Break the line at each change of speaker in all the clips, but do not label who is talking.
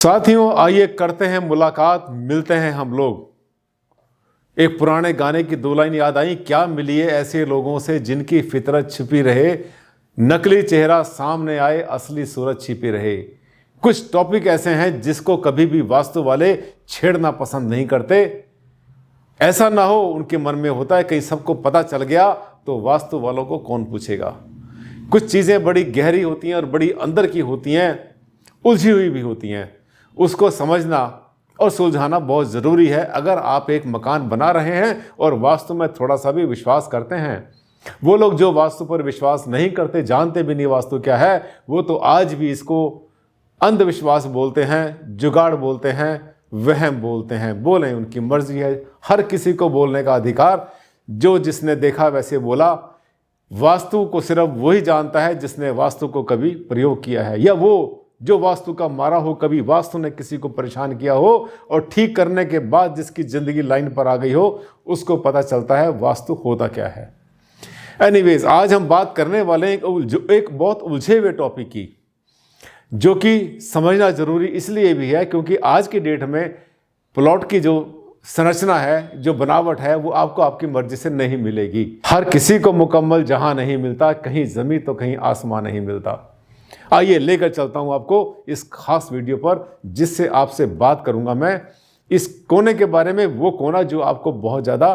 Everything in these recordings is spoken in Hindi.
साथियों, आइए करते हैं मुलाकात, मिलते हैं हम लोग। एक पुराने गाने की दो लाइन याद आई, क्या मिलिए ऐसे लोगों से जिनकी फितरत छिपी रहे, नकली चेहरा सामने आए असली सूरत छिपी रहे। कुछ टॉपिक ऐसे हैं जिसको कभी भी वास्तु वाले छेड़ना पसंद नहीं करते। ऐसा ना हो उनके मन में होता है कहीं सबको पता चल गया तो वास्तु वालों को कौन पूछेगा। कुछ चीज़ें बड़ी गहरी होती हैं और बड़ी अंदर की होती हैं, उलझी हुई भी होती हैं। उसको समझना और सुलझाना बहुत ज़रूरी है। अगर आप एक मकान बना रहे हैं और वास्तु में थोड़ा सा भी विश्वास करते हैं, वो लोग जो वास्तु पर विश्वास नहीं करते, जानते भी नहीं वास्तु क्या है, वो तो आज भी इसको अंधविश्वास बोलते हैं, जुगाड़ बोलते हैं, वहम बोलते हैं। बोलें, उनकी मर्जी है, हर किसी को बोलने का अधिकार। जो जिसने देखा वैसे बोला। वास्तु को सिर्फ वही जानता है जिसने वास्तु को कभी प्रयोग किया है, या वो जो वास्तु का मारा हो, कभी वास्तु ने किसी को परेशान किया हो और ठीक करने के बाद जिसकी ज़िंदगी लाइन पर आ गई हो, उसको पता चलता है वास्तु होता क्या है। एनीवेज, आज हम बात करने वाले हैं एक बहुत उलझे हुए टॉपिक की, जो कि समझना ज़रूरी इसलिए भी है क्योंकि आज की डेट में प्लॉट की जो संरचना है, जो बनावट है, वो आपको आपकी मर्जी से नहीं मिलेगी। हर किसी को मुकम्मल जहां नहीं मिलता, कहीं ज़मीन तो कहीं आसमान नहीं मिलता। आइए लेकर चलता हूं आपको इस खास वीडियो पर, जिससे आपसे बात करूंगा मैं इस कोने के बारे में। वो कोना जो आपको बहुत ज़्यादा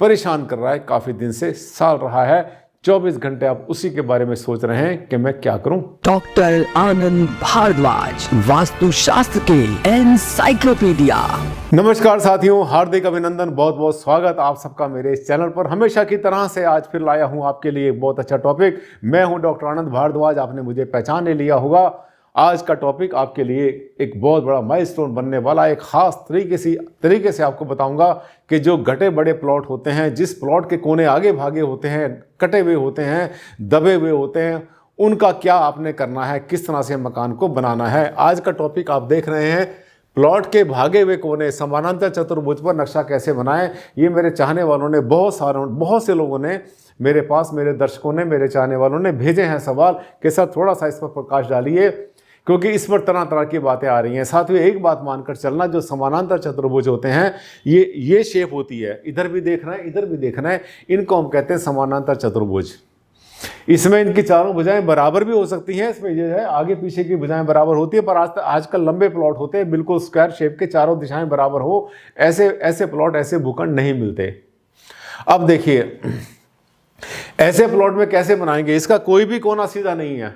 परेशान कर रहा है, काफ़ी दिन से साल रहा है, 24 घंटे आप उसी के बारे में सोच रहे हैं कि मैं क्या करूं।
डॉक्टर आनंद भारद्वाज, वास्तु शास्त्र के एनसाइक्लोपीडिया।
नमस्कार साथियों, हार्दिक अभिनंदन, बहुत बहुत स्वागत आप सबका मेरे इस चैनल पर। हमेशा की तरह से आज फिर लाया हूं आपके लिए एक बहुत अच्छा टॉपिक। मैं हूं डॉक्टर आनंद भारद्वाज, आपने मुझे पहचान ले लिया होगा। आज का टॉपिक आपके लिए एक बहुत बड़ा माइलस्टोन बनने वाला, एक खास तरीके से आपको बताऊंगा कि जो घटे बड़े प्लॉट होते हैं, जिस प्लॉट के कोने आगे भागे होते हैं, कटे हुए होते हैं, दबे हुए होते हैं, उनका क्या आपने करना है, किस तरह से मकान को बनाना है। आज का टॉपिक आप देख रहे हैं, प्लॉट के भागे हुए कोने समानांतर चतुर्भुज पर नक्शा कैसे बनाएं। ये मेरे चाहने वालों ने, बहुत से लोगों ने मेरे पास, मेरे दर्शकों ने, मेरे चाहने वालों ने भेजे हैं सवाल कि सर थोड़ा सा इस पर प्रकाश डालिए, क्योंकि इस पर तरह तरह की बातें आ रही हैं। साथियों, एक बात मानकर चलना, जो समानांतर चतुर्भुज होते हैं, ये शेप होती है, इधर भी देखना है, इधर भी देखना है, इनको हम कहते हैं समानांतर चतुर्भुज। इसमें इनकी चारों भुजाएं बराबर भी हो सकती हैं, इसमें जो है आगे पीछे की भुजाएं बराबर होती है, पर आजकल लंबे प्लॉट होते हैं बिल्कुल स्क्वायर शेप के, चारों दिशाएं बराबर हो, ऐसे प्लॉट, ऐसे भूखंड नहीं मिलते। अब देखिए, ऐसे प्लॉट में कैसे बनाएंगे, इसका कोई भी कोना सीधा नहीं है,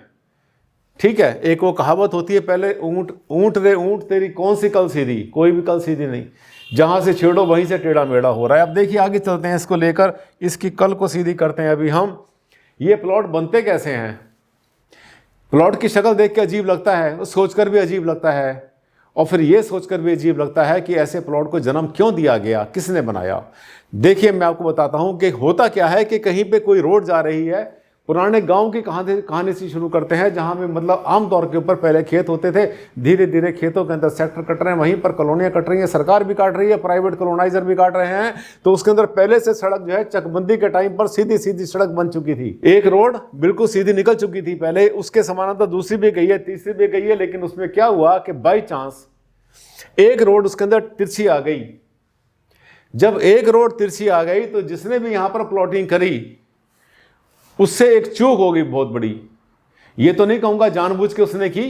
ठीक है। एक वो कहावत होती है, पहले ऊंट रे ऊंट तेरी कौन सी कल सीधी, कोई भी कल सीधी नहीं, जहां से छेड़ो वहीं से टेढ़ा मेढ़ा हो रहा है। अब देखिए, आगे चलते हैं, इसको लेकर इसकी कल को सीधी करते हैं अभी हम। ये प्लॉट बनते कैसे हैं? प्लॉट की शक्ल देख के अजीब लगता है, सोचकर भी अजीब लगता है, और फिर ये सोचकर भी अजीब लगता है कि ऐसे प्लॉट को जन्म क्यों दिया गया, किसने बनाया। देखिए, मैं आपको बताता हूं कि होता क्या है कि कहीं पे कोई रोड जा रही है, पुराने गांव की कहानी से शुरू करते हैं, जहां में मतलब आमतौर के ऊपर पहले खेत होते थे, धीरे धीरे खेतों के अंदर सेक्टर कट रहे हैं, वहीं पर कॉलोनियां कट रही हैं, सरकार भी काट रही है, प्राइवेट कॉलोनाइजर भी काट रहे हैं, तो उसके अंदर पहले से सड़क जो है चकबंदी के टाइम पर सीधी सीधी सड़क बन चुकी थी। एक रोड बिल्कुल सीधी निकल चुकी थी पहले, उसके समानांतर दूसरी भी गई है, तीसरी भी गई है, लेकिन उसमें क्या हुआ कि बाई चांस एक रोड उसके अंदर तिरछी आ गई। जब एक रोड तिरछी आ गई तो जिसने भी यहां पर प्लॉटिंग करी, उससे एक चूक हो गई बहुत बड़ी। ये तो नहीं कहूंगा जानबूझ के उसने की,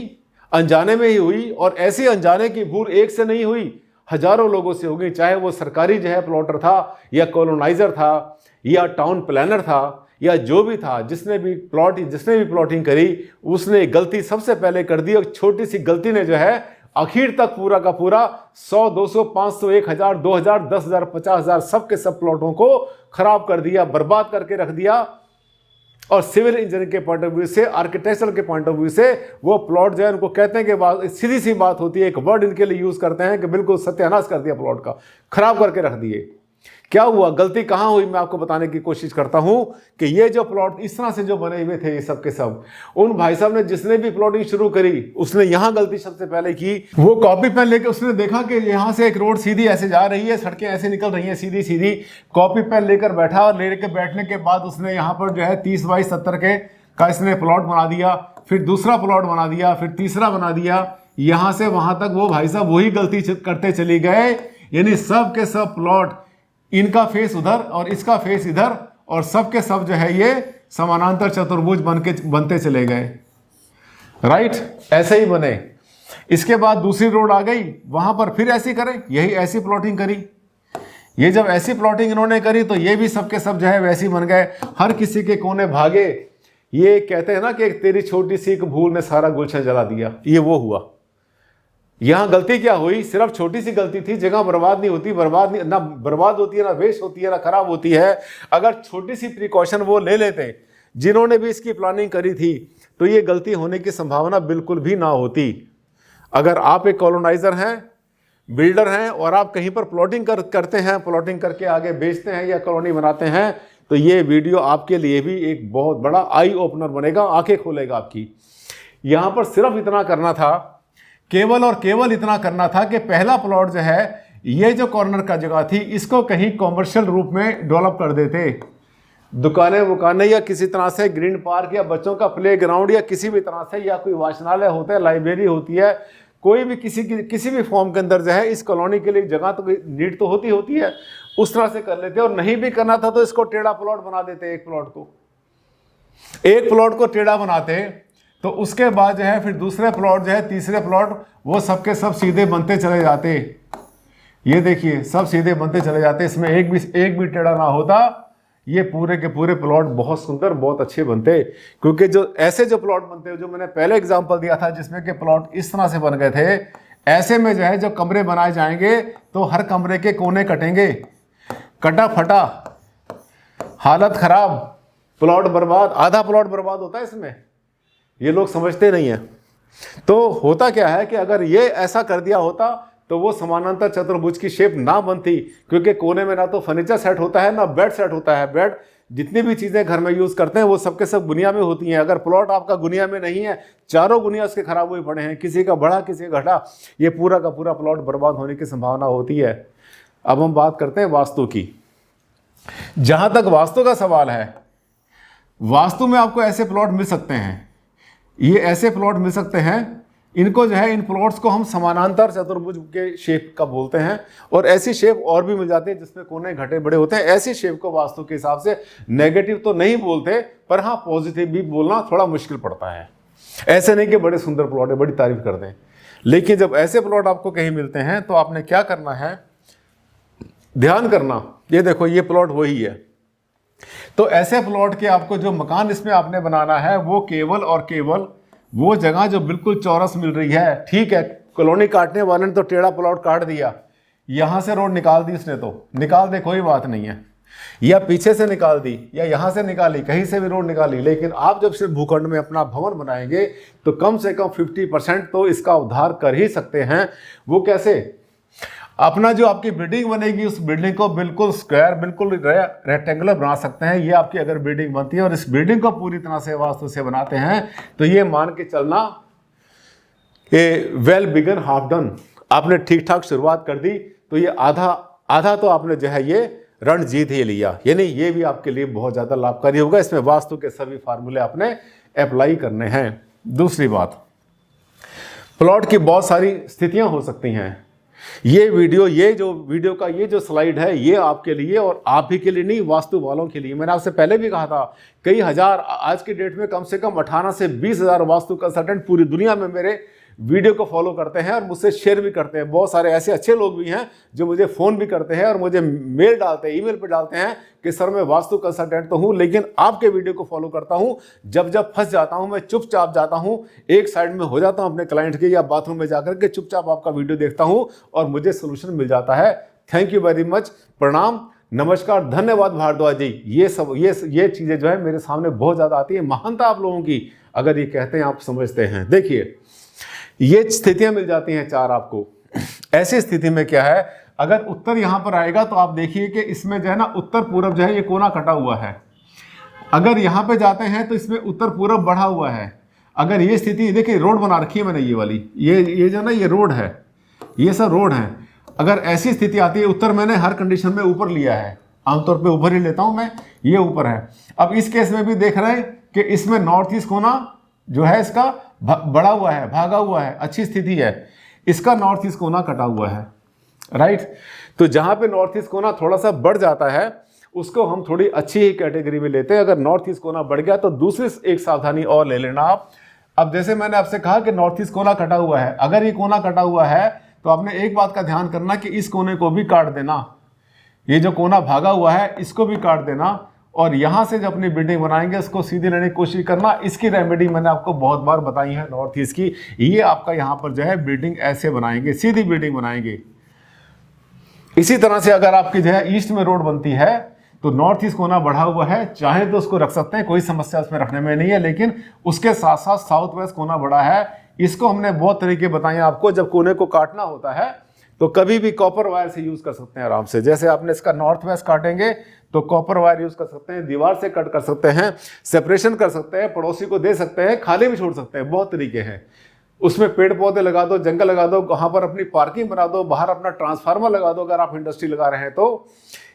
अनजाने में ही हुई, और ऐसी अनजाने की भूल एक से नहीं हुई, हजारों लोगों से हो गई। चाहे वो सरकारी जो है प्लॉटर था, या कॉलोनाइजर था, या टाउन प्लानर था, या जो भी था, जिसने भी प्लॉटिंग करी, उसने गलती सबसे पहले कर दी, और छोटी सी गलती ने जो है आखिर तक पूरा का पूरा 100, 200, 500, 1000, 2000, 10,000, 50,000 सबके सब प्लॉटों को खराब कर दिया, बर्बाद करके रख दिया। और सिविल इंजीनियरिंग के पॉइंट ऑफ व्यू से, आर्किटेक्चर के पॉइंट ऑफ व्यू से, वो प्लॉट जो है, उनको कहते हैं कि सीधी सी बात होती है, एक वर्ड इनके लिए यूज करते हैं कि बिल्कुल सत्यानाश कर दिया प्लॉट का, खराब करके रख दिए। क्या हुआ, गलती कहां हुई, मैं आपको बताने की कोशिश करता हूं कि ये जो प्लॉट इस तरह से जो बने हुए थे, ये सब के सब, उन भाई साहब ने जिसने भी प्लॉटिंग शुरू करी, उसने यहां गलती सबसे पहले की। वो कॉपी पेन लेके उसने देखा कि यहां से एक रोड सीधी ऐसे जा रही है, सड़कें ऐसे निकल रही हैं सीधी सीधी, कॉपी पेन लेकर बैठा, और लेकर बैठने के बाद उसने यहां पर जो है 30 बाई 70 का इसने प्लॉट बना दिया, फिर दूसरा प्लॉट बना दिया, फिर तीसरा बना दिया, यहां से वहां तक वो भाई साहब वही गलती करते चले गए, यानी सब के सब प्लॉट, इनका फेस उधर और इसका फेस इधर, और सब के सब जो है ये समानांतर चतुर्भुज बनते चले गए। राइट, ऐसे ही बने। इसके बाद दूसरी रोड आ गई, वहां पर फिर ऐसी करें, यही ऐसी प्लॉटिंग करी। ये जब ऐसी प्लॉटिंग इन्होंने करी तो ये भी सबके सब जो है वैसी बन गए, हर किसी के कोने भागे। ये कहते हैं ना कि तेरी छोटी सी एक भूल ने सारा गुलशन जला दिया, ये वो हुआ। यहां गलती क्या हुई, सिर्फ छोटी सी गलती थी, जगह बर्बाद नहीं होती, बर्बाद नहीं, ना बर्बाद होती है, ना वेस्ट होती है, ना खराब होती है। अगर छोटी सी प्रिकॉशन वो ले लेते जिन्होंने भी इसकी प्लानिंग करी थी, तो ये गलती होने की संभावना बिल्कुल भी ना होती। अगर आप एक कॉलोनाइजर हैं, बिल्डर हैं, और आप कहीं पर प्लॉटिंग करते हैं, प्लॉटिंग करके आगे बेचते हैं या कॉलोनी बनाते हैं, तो ये वीडियो आपके लिए भी एक बहुत बड़ा आई ओपनर बनेगा, आंखें खोलेगा आपकी। यहां पर सिर्फ इतना करना था, केवल और केवल इतना करना था कि पहला प्लॉट जो है, ये जो कॉर्नर का जगह थी, इसको कहीं कॉमर्शियल रूप में डेवलप कर देते। दुकानें वुकानें या किसी तरह से ग्रीन पार्क या बच्चों का प्ले ग्राउंड या किसी भी तरह से, या कोई वाचनालय होता है, लाइब्रेरी होती है, कोई भी किसी भी फॉर्म के अंदर जो है इस कॉलोनी के लिए जगह तो नीड तो होती है, उस तरह से कर लेते। और नहीं भी करना था तो इसको टेढ़ा प्लॉट बना देते। एक प्लॉट को टेढ़ा बनाते, तो उसके बाद जो है फिर दूसरे प्लॉट जो है, तीसरे प्लॉट, वो सबके सब सीधे बनते चले जाते। ये देखिए, सब सीधे बनते चले जाते, इसमें एक भी टेढ़ा ना होता। ये पूरे के पूरे प्लॉट बहुत सुंदर, बहुत अच्छे बनते। क्योंकि जो ऐसे जो प्लॉट बनते हैं, जो मैंने पहले एग्जांपल दिया था जिसमें कि प्लॉट इस तरह से बन गए थे, ऐसे में जो है जब कमरे बनाए जाएंगे तो हर कमरे के कोने कटेंगे, कटा फटा, हालत खराब, प्लॉट बर्बाद, आधा प्लॉट बर्बाद होता है इसमें। ये लोग समझते नहीं है। तो होता क्या है कि अगर ये ऐसा कर दिया होता तो वो समानांतर चतुर्भुज की शेप ना बनती, क्योंकि कोने में ना तो फर्नीचर सेट होता है, ना बेड सेट होता है। बेड, जितनी भी चीज़ें घर में यूज़ करते हैं वो सबके सब गुनिया में होती हैं। अगर प्लॉट आपका गुनिया में नहीं है, चारों गुनिया उसके खराब हुए पड़े हैं, किसी का बढ़ा किसी का घटा, ये पूरा का पूरा प्लॉट बर्बाद होने की संभावना होती है। अब हम बात करते हैं वास्तु की। जहाँ तक वास्तु का सवाल है, वास्तु में आपको ऐसे प्लॉट मिल सकते हैं, ये ऐसे प्लॉट मिल सकते हैं। इनको जो है, इन प्लॉट्स को हम समानांतर चतुर्भुज के शेप का बोलते हैं। और ऐसी शेप और भी मिल जाती है जिसमें कोने घटे बड़े होते हैं। ऐसी शेप को वास्तु के हिसाब से नेगेटिव तो नहीं बोलते, पर हाँ पॉजिटिव भी बोलना थोड़ा मुश्किल पड़ता है। ऐसे नहीं कि बड़े सुंदर प्लॉट है, बड़ी तारीफ कर दें। लेकिन जब ऐसे प्लॉट आपको कहीं मिलते हैं तो आपने क्या करना है, ध्यान करना। ये देखो, ये प्लॉट वही है। तो ऐसे प्लॉट के आपको जो मकान इसमें आपने बनाना है, वो केवल और केवल वो जगह जो बिल्कुल चौरस मिल रही है। ठीक है, कॉलोनी काटने वाले ने तो टेढ़ा प्लॉट काट दिया, यहां से रोड निकाल दी उसने, तो निकाल दे, कोई बात नहीं है, या पीछे से निकाल दी या यहां से निकाली, कहीं से भी रोड निकाली। लेकिन आप जब सिर्फ भूखंड में अपना भवन बनाएंगे तो कम से कम 50% तो इसका उद्धार कर ही सकते हैं। वो कैसे? अपना जो आपकी बिल्डिंग बनेगी, उस बिल्डिंग को बिल्कुल स्क्वायर, बिल्कुल रेक्टेंगुलर बना सकते हैं। ये आपकी अगर बिल्डिंग बनती है और इस बिल्डिंग को पूरी तरह से वास्तु से बनाते हैं, तो ये मान के चलना ये वेल बिगन हाफ डन। आपने ठीक ठाक शुरुआत कर दी तो ये आधा तो आपने जो है ये रण जीत ही लिया। यानी ये भी आपके लिए बहुत ज़्यादा लाभकारी होगा। इसमें वास्तु के सभी फार्मूले आपने अप्लाई करने हैं। दूसरी बात, प्लॉट की बहुत सारी स्थितियाँ हो सकती हैं। ये जो स्लाइड है, ये आपके लिए और आप ही के लिए नहीं, वास्तु वालों के लिए। मैंने आपसे पहले भी कहा था, कई हजार, आज की डेट में कम से कम 18 से 20 हजार वास्तु कंसल्टेंट पूरी दुनिया में मेरे वीडियो को फॉलो करते हैं और मुझसे शेयर भी करते हैं। बहुत सारे ऐसे अच्छे लोग भी हैं जो मुझे फ़ोन भी करते हैं और मुझे मेल डालते हैं, ईमेल पे डालते हैं कि सर मैं वास्तु कंसल्टेंट तो हूँ, लेकिन आपके वीडियो को फॉलो करता हूँ। जब फंस जाता हूँ, मैं चुपचाप जाता हूँ, एक साइड में हो जाता हूँ अपने क्लाइंट के, या बाथरूम में जाकर के चुपचाप आपका वीडियो देखता हूँ और मुझे सोल्यूशन मिल जाता है। थैंक यू वेरी मच, प्रणाम, नमस्कार, धन्यवाद भारद्वाज जी। ये चीज़ें जो है मेरे सामने बहुत ज़्यादा आती है। महानता आप लोगों की, अगर ये कहते हैं आप समझते हैं। देखिए, ये स्थितियां मिल जाती हैं 4 आपको। ऐसी स्थिति में क्या है, अगर उत्तर यहां पर आएगा तो आप देखिए कि इसमें जो है ना, उत्तर पूरब जो है ये कोना कटा हुआ है। अगर यहां पे जाते हैं तो इसमें उत्तर पूरब बढ़ा हुआ है। अगर ये स्थिति, देखिए रोड बना रखी है मैंने, ये वाली, ये जो ना, ये रोड है, ये सब रोड है। अगर ऐसी स्थिति आती है, उत्तर मैंने हर कंडीशन में ऊपर लिया है, आमतौर पर ऊपर ही लेता हूं मैं, ये ऊपर है। अब इस केस में भी देख रहे हैं कि इसमें नॉर्थ ईस्ट कोना जो है इसका बढ़ा हुआ है, भागा हुआ है, अच्छी स्थिति है, इसका नॉर्थ ईस्ट कोना कटा हुआ है, राइट। तो जहां पे नॉर्थ ईस्ट कोना थोड़ा सा बढ़ जाता है उसको हम थोड़ी अच्छी ही कैटेगरी में लेते हैं। अगर नॉर्थ ईस्ट कोना बढ़ गया तो दूसरी एक सावधानी और ले लेना आप। अब जैसे मैंने आपसे कहा कि नॉर्थ ईस्ट कोना कटा हुआ है, अगर ये कोना कटा हुआ है तो आपने एक बात का ध्यान करना कि इस कोने को भी काट देना, ये जो कोना भागा हुआ है इसको भी काट देना, और यहां से जब अपनी बिल्डिंग बनाएंगे उसको सीधी लेने की कोशिश करना। इसकी रेमेडी मैंने आपको बहुत बार बताई है नॉर्थ ईस्ट की। ये आपका यहां पर जो है बिल्डिंग ऐसे बनाएंगे, सीधी बिल्डिंग बनाएंगे। इसी तरह से अगर आपकी जो है ईस्ट में रोड बनती है तो नॉर्थ ईस्ट कोना बढ़ा हुआ है, चाहे तो उसको रख सकते हैं, कोई समस्या उसमें रखने में नहीं है, लेकिन उसके साथ साथ साउथ वेस्ट कोना बढ़ा है। इसको हमने बहुत तरीके बताए आपको। जब कोने को काटना होता है तो कभी भी कॉपर वायर से यूज कर सकते हैं आराम से। जैसे आपने इसका नॉर्थ वेस्ट काटेंगे तो कॉपर वायर यूज कर सकते हैं, दीवार से कट कर सकते हैं, सेपरेशन कर सकते हैं, पड़ोसी को दे सकते हैं, खाली भी छोड़ सकते हैं, बहुत तरीके हैं। उसमें पेड़ पौधे लगा दो, जंगल लगा दो, वहां पर अपनी पार्किंग बना दो, बाहर अपना ट्रांसफार्मर लगा दो अगर आप इंडस्ट्री लगा रहे हैं तो,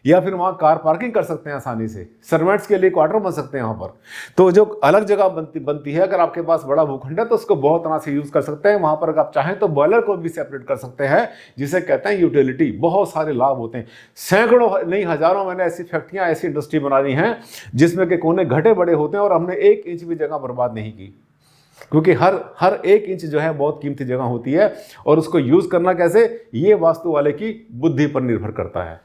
या फिर वहां कार पार्किंग कर सकते हैं आसानी से, सर्वेंट्स के लिए क्वार्टर बन सकते हैं वहां पर। तो जो अलग जगह बनती है, अगर आपके पास बड़ा भूखंड है तो उसको बहुत तरह से यूज कर सकते हैं। वहां पर अगर आप चाहें तो बॉयलर को भी सेपरेट कर सकते हैं, जिसे कहते हैं यूटिलिटी। बहुत सारे लाभ होते हैं, सैकड़ों नहीं हजारों मैंने ऐसी फैक्ट्रियां, ऐसी इंडस्ट्री बना दी हैं जिसमें के कोने घटे बड़े होते हैं और हमने 1 इंच भी जगह बर्बाद नहीं की, क्योंकि हर 1 इंच जो है बहुत कीमती जगह होती है। और उसको यूज करना कैसे, ये वास्तु वाले की बुद्धि पर निर्भर करता है।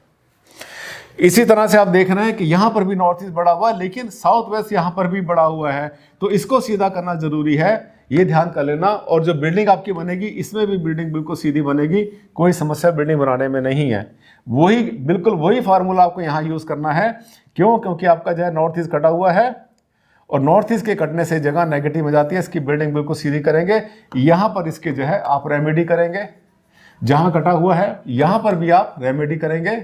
इसी तरह से आप देख रहे हैं कि यहां पर भी नॉर्थ ईस्ट बढ़ा हुआ है, लेकिन साउथ वेस्ट यहां पर भी बढ़ा हुआ है, तो इसको सीधा करना जरूरी है, ये ध्यान कर लेना। और जो बिल्डिंग आपकी बनेगी इसमें भी बिल्डिंग बिल्कुल सीधी बनेगी, कोई समस्या बिल्डिंग बनाने में नहीं है। बिल्कुल वही फार्मूला आपको यहाँ यूज करना है। क्यों? क्योंकि आपका जो है नॉर्थ ईस्ट कटा हुआ है, और नॉर्थ ईस्ट के कटने से जगह नेगेटिव हो जाती है। इसकी बिल्डिंग बिल्कुल सीधी करेंगे, यहाँ पर इसके जो है आप रेमेडी करेंगे, जहां कटा हुआ है यहां पर भी आप रेमेडी करेंगे।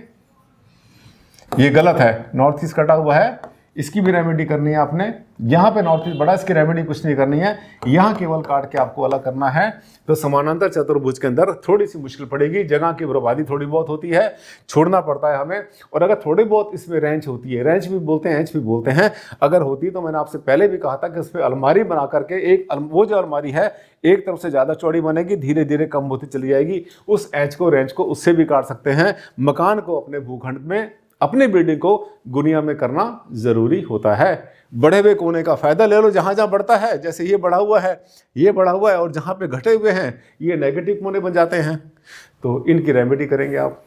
ये गलत है, नॉर्थ ईस्ट कटा हुआ है, इसकी भी रेमेडी करनी है आपने। यहाँ पे नॉर्थ ईस्ट बड़ा, इसकी रेमेडी कुछ नहीं करनी है, यहाँ केवल काट के आपको अलग करना है। तो समानांतर चतुर्भुज के अंदर थोड़ी सी मुश्किल पड़ेगी, जगह की बर्बादी थोड़ी बहुत होती है, छोड़ना पड़ता है हमें। और अगर थोड़ी बहुत इसमें रेंज होती है, रेंज भी बोलते हैं, एंच भी बोलते हैं, अगर होती तो मैंने आपसे पहले भी कहा था कि उस पर अलमारी बना करके वो जो अलमारी है एक तरफ से ज़्यादा चौड़ी बनेगी, धीरे धीरे कम होती चली जाएगी। उस एंच को, रेंज को उससे भी काट सकते हैं। मकान को अपने भूखंड में, अपनी बिल्डिंग को गुनिया में करना जरूरी होता है। बढ़े हुए कोने का फायदा ले लो, जहां जहां बढ़ता है, जैसे ये बढ़ा हुआ है, ये बढ़ा हुआ है, और जहां पे घटे हुए हैं ये नेगेटिव कोने बन जाते हैं, तो इनकी रेमेडी करेंगे आप।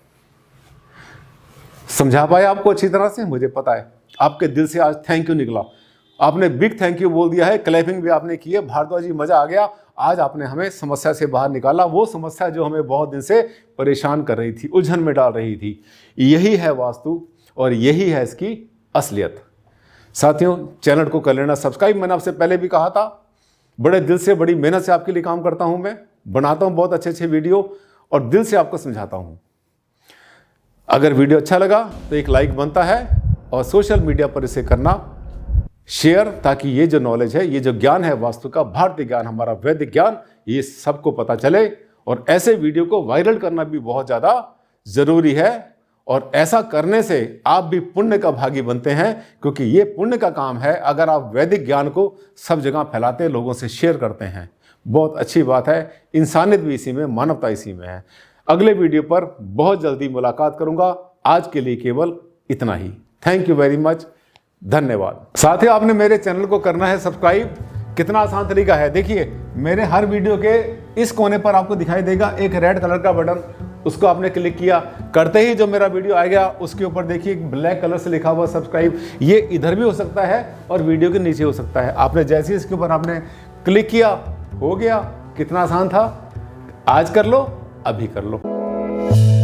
समझा पाए आपको अच्छी तरह से? मुझे पता है आपके दिल से आज थैंक यू निकला, आपने बिग थैंक यू बोल दिया है, क्लैपिंग भी आपने की है। भारद्वाज जी, मजा आ गया, आज आपने हमें समस्या से बाहर निकाला। वो समस्या जो हमें बहुत दिन से परेशान कर रही थी, उलझन में डाल रही थी, यही है वास्तु और यही है इसकी असलियत। साथियों, चैनल को कर लेना सब्सक्राइब। मैंने आपसे पहले भी कहा था, बड़े दिल से, बड़ी मेहनत से आपके लिए काम करता हूं मैं, बनाता हूं बहुत अच्छे अच्छे वीडियो और दिल से आपको समझाता हूं। अगर वीडियो अच्छा लगा तो एक लाइक बनता है, और सोशल मीडिया पर इसे करना शेयर, ताकि ये जो नॉलेज है, ये जो ज्ञान है वास्तु का, भारतीय ज्ञान, हमारा वैदिक ज्ञान, ये सबको पता चले। और ऐसे वीडियो को वायरल करना भी बहुत ज़्यादा ज़रूरी है, और ऐसा करने से आप भी पुण्य का भागी बनते हैं, क्योंकि ये पुण्य का काम है अगर आप वैदिक ज्ञान को सब जगह फैलाते हैं, लोगों से शेयर करते हैं। बहुत अच्छी बात है, इंसानियत भी इसी में, मानवता इसी में है। अगले वीडियो पर बहुत जल्दी मुलाकात करूंगा। आज के लिए केवल इतना ही। थैंक यू वेरी मच, धन्यवाद। साथियों, आपने मेरे चैनल को करना है सब्सक्राइब। कितना आसान तरीका है, देखिए मेरे हर वीडियो के इस कोने पर आपको दिखाई देगा एक रेड कलर का बटन, उसको आपने क्लिक किया, करते ही जो मेरा वीडियो आएगा उसके ऊपर देखिए ब्लैक कलर से लिखा हुआ सब्सक्राइब। ये इधर भी हो सकता है और वीडियो के नीचे हो सकता है। आपने जैसे ही इसके ऊपर आपने क्लिक किया, हो गया। कितना आसान था, आज कर लो, अभी कर लो।